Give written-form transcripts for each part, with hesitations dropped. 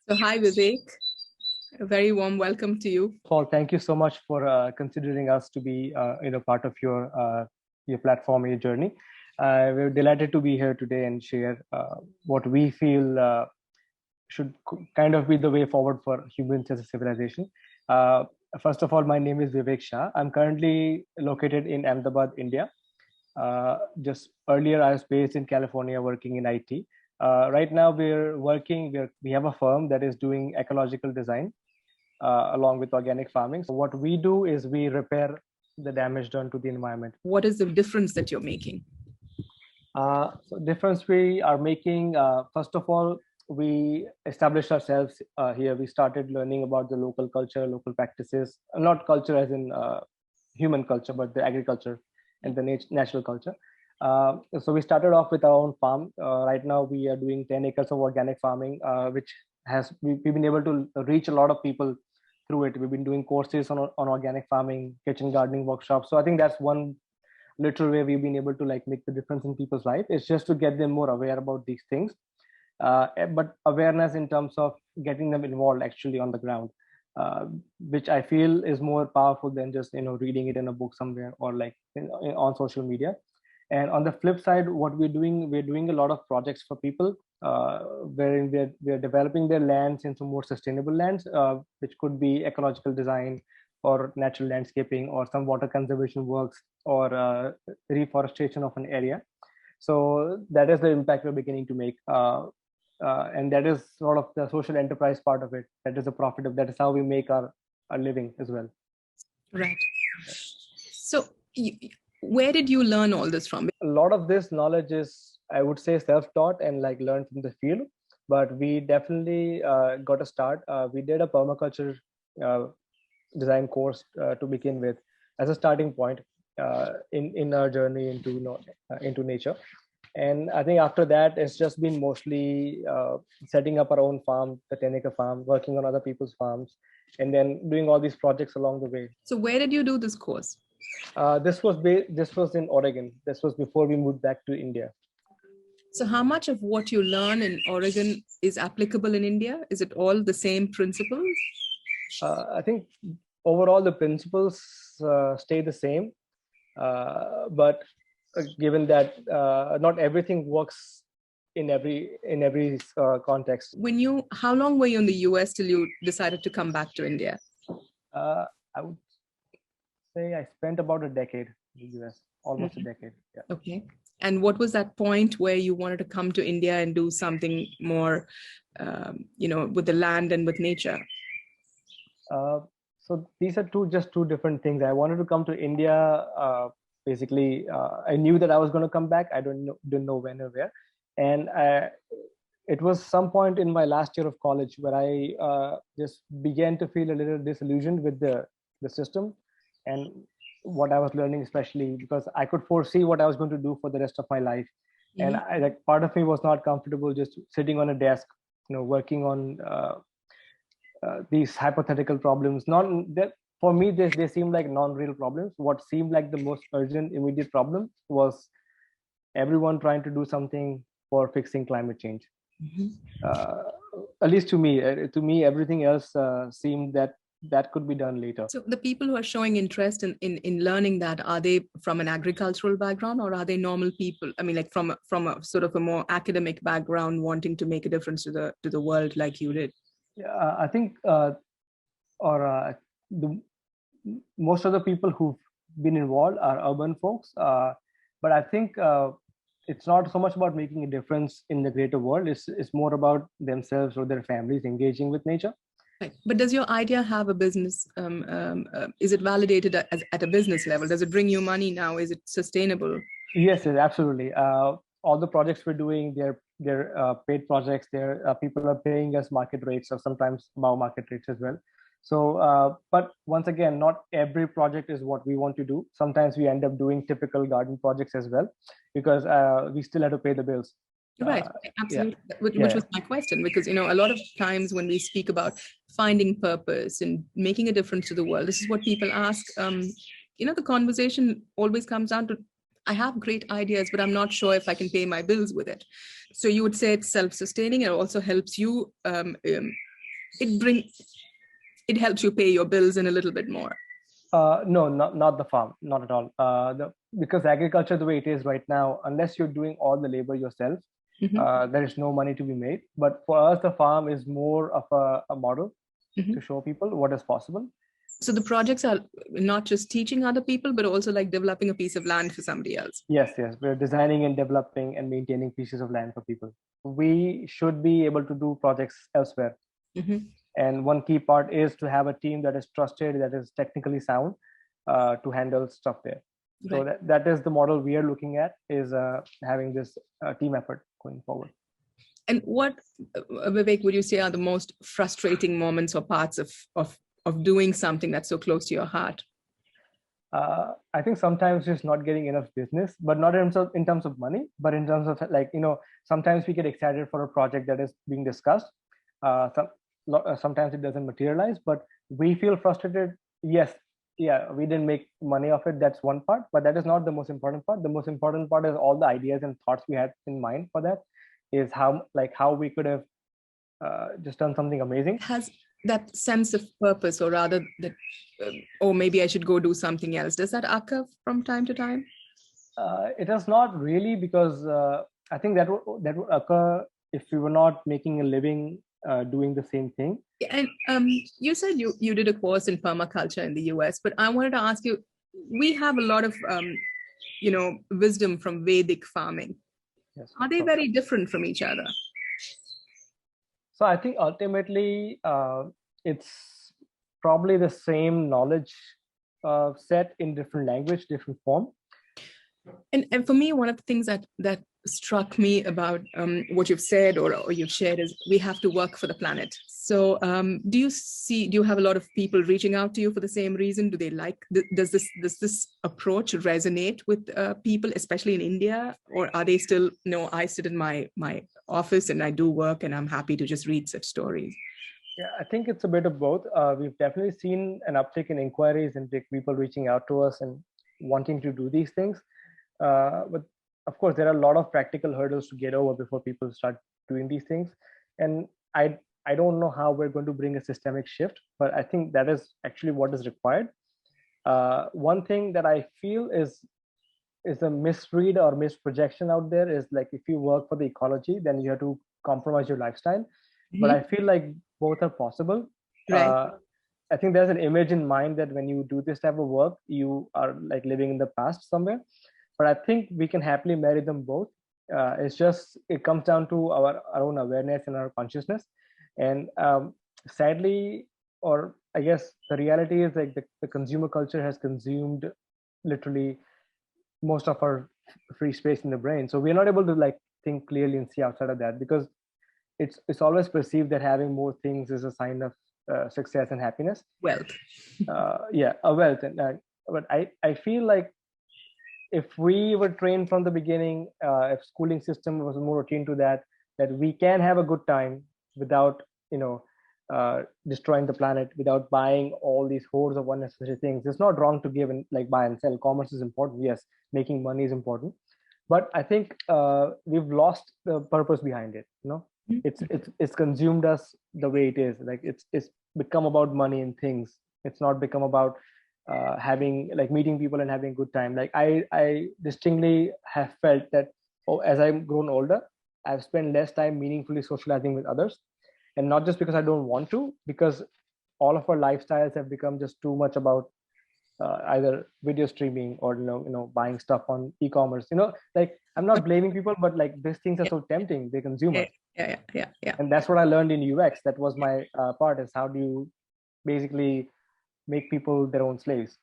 So hi, Vivek. A very warm welcome to you. Paul, thank you so much for considering us to be part of your platform, your journey. We're delighted to be here today and share what we feel should kind of be the way forward for humans as a civilization. Uh, First of all, my name is Vivek Shah. I'm currently located in Ahmedabad, India. Just earlier, I was based in California working in IT. Right now, we have a firm that is doing ecological design along with organic farming. So what we do is we repair the damage done to the environment. What is the difference that you're making? So difference we are making, first of all, we established ourselves here. We started learning about the local culture, local practices, not culture as in human culture, but the agriculture and the natural culture. So we started off with our own farm. Right now we are doing 10 acres of organic farming, which we've been able to reach a lot of people through it. We've been doing courses on organic farming, kitchen gardening workshops. So I think that's one literal way we've been able to like make the difference in people's life. It's just to get them more aware about these things, but awareness in terms of getting them involved actually on the ground, which I feel is more powerful than just reading it in a book somewhere or like on social media. And on the flip side, what we're doing a lot of projects for people, wherein we're developing their lands into more sustainable lands, which could be ecological design or natural landscaping or some water conservation works or reforestation of an area. So that is the impact we're beginning to make. And that is sort of the social enterprise part of it. That is the profit of that is how we make our living as well. Right. So where did you learn all this from? A lot of this knowledge is, I would say, self-taught and like learned from the field, but we definitely got a start. We did a permaculture design course to begin with as a starting point in our journey into nature. And I think after that, it's just been mostly setting up our own farm, the 10-acre farm, working on other people's farms, and then doing all these projects along the way. So where did you do this course? This was in Oregon. This was before we moved back to India. So how much of what you learn in Oregon is applicable in India? Is it all the same principles? I think overall the principles stay the same, but given that not everything works in every context. How long were you in the US till you decided to come back to India? I would say I spent about a decade in the US, almost a decade. Yeah. Okay. And what was that point where you wanted to come to India and do something more, with the land and with nature? So these are two different things. I wanted to come to India. Basically, I knew that I was going to come back. I didn't know when or where. And it was some point in my last year of college where I just began to feel a little disillusioned with the system and what I was learning, especially because I could foresee what I was going to do for the rest of my life. Mm-hmm. And part of me was not comfortable just sitting on a desk, working on these hypothetical problems. For me, they seem like non-real problems. What seemed like the most urgent, immediate problem was everyone trying to do something for fixing climate change. Mm-hmm. At least to me, everything else seemed that could be done later. So the people who are showing interest in learning that, are they from an agricultural background or are they normal people? I mean, like from a sort of a more academic background, wanting to make a difference to the world like you did? Yeah, I think most of the people who've been involved are urban folks. But I think it's not so much about making a difference in the greater world. It's more about themselves or their families engaging with nature. Right. But does your idea have a business? Is it validated at a business level? Does it bring you money now? Is it sustainable? Yes, absolutely. All the projects we're doing, they're paid projects. People are paying us market rates or sometimes above market rates as well. So, but once again, not every project is what we want to do. Sometimes we end up doing typical garden projects as well, because we still have to pay the bills. Right, absolutely. Yeah. Which was my question, because, a lot of times when we speak about finding purpose and making a difference to the world, this is what people ask. The conversation always comes down to, I have great ideas, but I'm not sure if I can pay my bills with it. So you would say it's self-sustaining. It also helps you it helps you pay your bills in a little bit more? No, not the farm, not at all. Because agriculture, the way it is right now, unless you're doing all the labor yourself, there is no money to be made. But for us, the farm is more of a model to show people what is possible. So the projects are not just teaching other people, but also like developing a piece of land for somebody else. Yes. We're designing and developing and maintaining pieces of land for people. We should be able to do projects elsewhere. And one key part is to have a team that is trusted, that is technically sound to handle stuff there. Right. So that is the model we are looking at, is having this team effort going forward. And what, Vivek, would you say are the most frustrating moments or parts of doing something that's so close to your heart? I think sometimes just not getting enough business, but not in terms of money, but in terms of like, sometimes we get excited for a project that is being discussed. Sometimes it doesn't materialize, but we feel frustrated. Yes, we didn't make money off it. That's one part, but that is not the most important part. The most important part is all the ideas and thoughts we had in mind for that, is how we could have just done something amazing. Has that sense of purpose, or rather that, or maybe I should go do something else, does that occur from time to time? It does not really, because I think that would occur if we were not making a living doing the same thing. And you said you did a course in permaculture in the US, but I wanted to ask you, we have a lot of wisdom from Vedic farming. Yes. Are they very different from each other? So I think ultimately it's probably the same knowledge set in different language, different form. And for me, one of the things that struck me about what you've said or you've shared is we have to work for the planet. So do you have a lot of people reaching out to you for the same reason? Do they does this approach resonate with people, especially in India? Or are they still, no, I sit in my office and I do work and I'm happy to just read such stories? Yeah, I think it's a bit of both. We've definitely seen an uptick in inquiries and people reaching out to us and wanting to do these things. But of course, there are a lot of practical hurdles to get over before people start doing these things. And I don't know how we're going to bring a systemic shift, but I think that is actually what is required. One thing that I feel is a misread or misprojection out there is like, if you work for the ecology, then you have to compromise your lifestyle. But I feel like both are possible. Right. I think there's an image in mind that when you do this type of work, you are like living in the past somewhere. But I think we can happily marry them both. It comes down to our own awareness and our consciousness. And sadly, or I guess the reality is like the consumer culture has consumed literally most of our free space in the brain. So we're not able to like think clearly and see outside of that, because it's always perceived that having more things is a sign of success and happiness. Wealth. Wealth. But I feel like if we were trained from the beginning, if schooling system was more attuned to that we can have a good time without, destroying the planet, without buying all these hordes of unnecessary things. It's not wrong to give and like buy and sell. Commerce is important. Yes, making money is important. But I think we've lost the purpose behind it. It's consumed us the way it is. Like it's become about money and things. It's not become about having like meeting people and having a good time. Like I distinctly have felt that as I've grown older, I've spent less time meaningfully socializing with others, and not just because I don't want to, because all of our lifestyles have become just too much about either video streaming or buying stuff on e-commerce. Like I'm not blaming people, but like these things are so tempting, they consume us. Yeah. And that's what I learned in UX. That was my part, is how do you basically make people their own slaves.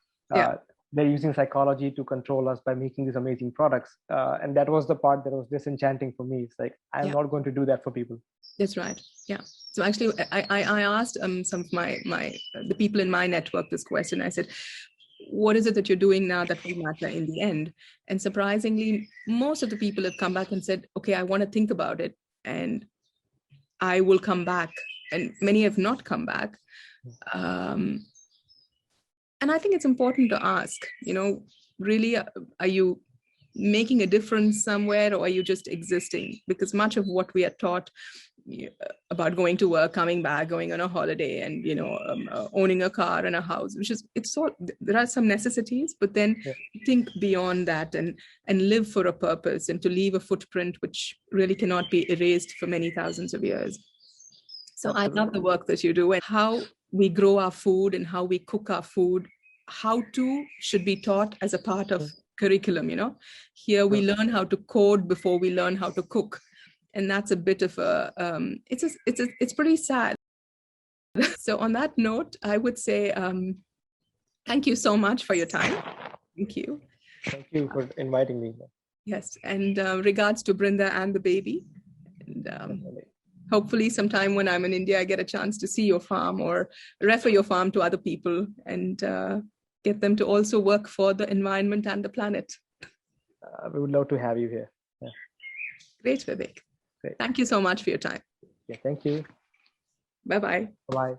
They're using psychology to control us by making these amazing products. And that was the part that was disenchanting for me. It's like, I'm not going to do that for people. That's right. Yeah. So actually, I asked some of the people in my network this question. I said, what is it that you're doing now that will matter in the end? And surprisingly, most of the people have come back and said, okay, I want to think about it and I will come back. And many have not come back. And I think it's important to ask, really, are you making a difference somewhere, or are you just existing? Because much of what we are taught about going to work, coming back, going on a holiday, and owning a car and a house, there are some necessities, but then think beyond that and live for a purpose, and to leave a footprint which really cannot be erased for many thousands of years. So I love the work that you do, and how we grow our food and how we cook our food. How to should be taught as a part of curriculum. Here we learn how to code before we learn how to cook, and that's a bit of a it's pretty sad. So on that note, I would say thank you so much for your time. Thank you. Thank you for inviting me. Yes, and regards to Brinda and the baby. And hopefully sometime when I'm in India, I get a chance to see your farm or refer your farm to other people, and get them to also work for the environment and the planet. We would love to have you here. Yeah. Great, Vivek. Great. Thank you so much for your time. Yeah, thank you. Bye-bye. Bye-bye.